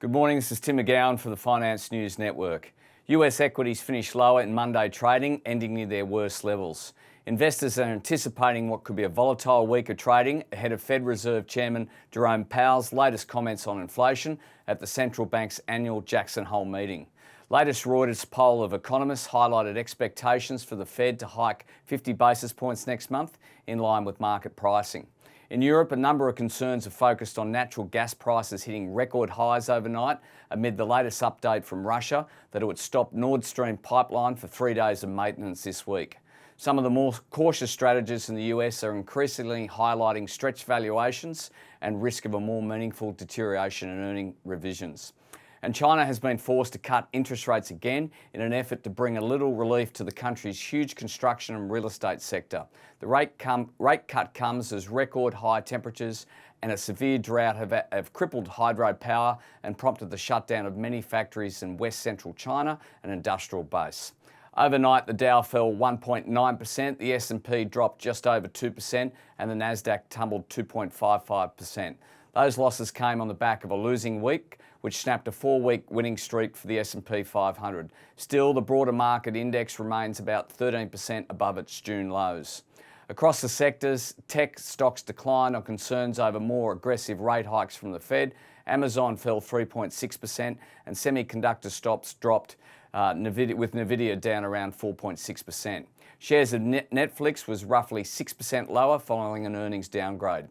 Good morning, this is Tim McGowan for the Finance News Network. US equities finished lower in Monday trading, ending near their worst levels. Investors are anticipating what could be a volatile week of trading ahead of Fed Reserve Chairman Jerome Powell's latest comments on inflation at the central bank's annual Jackson Hole meeting. Latest Reuters poll of economists highlighted expectations for the Fed to hike 50 basis points next month, in line with market pricing. In Europe, a number of concerns are focused on natural gas prices hitting record highs overnight amid the latest update from Russia that it would stop Nord Stream pipeline for 3 days of maintenance this week. Some of the more cautious strategists in the US are increasingly highlighting stretched valuations and risk of a more meaningful deterioration in earning revisions. And China has been forced to cut interest rates again in an effort to bring a little relief to the country's huge construction and real estate sector. The rate cut comes as record high temperatures and a severe drought have crippled hydropower and prompted the shutdown of many factories in west central China, an industrial base. Overnight, the Dow fell 1.9%, the S&P dropped just over 2%, and the Nasdaq tumbled 2.55%. Those losses came on the back of a losing week, which snapped a 4-week winning streak for the S&P 500. Still, the broader market index remains about 13% above its June lows. Across the sectors, tech stocks declined on concerns over more aggressive rate hikes from the Fed. Amazon fell 3.6% and semiconductor stocks dropped, with Nvidia down around 4.6%. Shares of Netflix was roughly 6% lower following an earnings downgrade.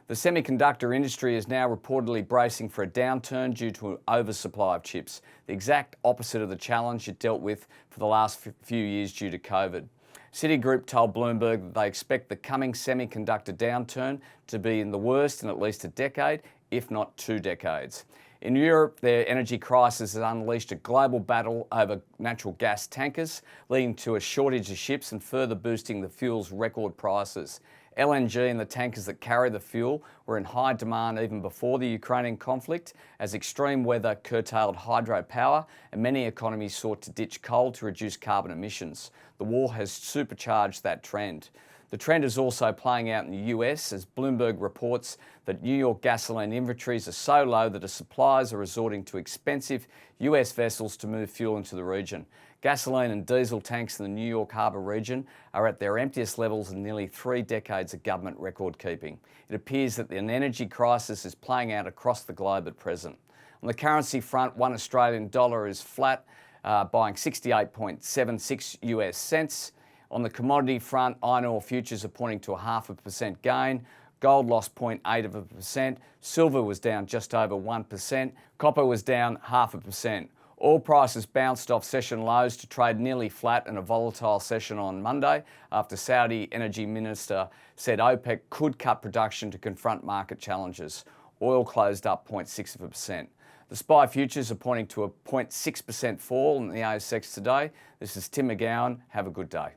The semiconductor industry is now reportedly bracing for a downturn due to an oversupply of chips, the exact opposite of the challenge it dealt with for the last few years due to COVID. Citigroup told Bloomberg that they expect the coming semiconductor downturn to be in the worst in at least a decade, if not 2 decades. In Europe, their energy crisis has unleashed a global battle over natural gas tankers, leading to a shortage of ships and further boosting the fuel's record prices. LNG and the tankers that carry the fuel were in high demand even before the Ukrainian conflict, as extreme weather curtailed hydropower and many economies sought to ditch coal to reduce carbon emissions. The war has supercharged that trend. The trend is also playing out in the US as Bloomberg reports that New York gasoline inventories are so low that suppliers are resorting to expensive US vessels to move fuel into the region. Gasoline and diesel tanks in the New York Harbour region are at their emptiest levels in nearly 3 decades of government record keeping. It appears that an energy crisis is playing out across the globe at present. On the currency front, one Australian dollar is flat, buying 68.76 US cents. On the commodity front, iron ore futures are pointing to a 0.5% gain. Gold lost 0.8%. Silver was down just over 1%. Copper was down 0.5%. Oil prices bounced off session lows to trade nearly flat in a volatile session on Monday after Saudi Energy Minister said OPEC could cut production to confront market challenges. Oil closed up 0.6%. The SPI futures are pointing to a 0.6% fall in the ASX today. This is Tim McGowan. Have a good day.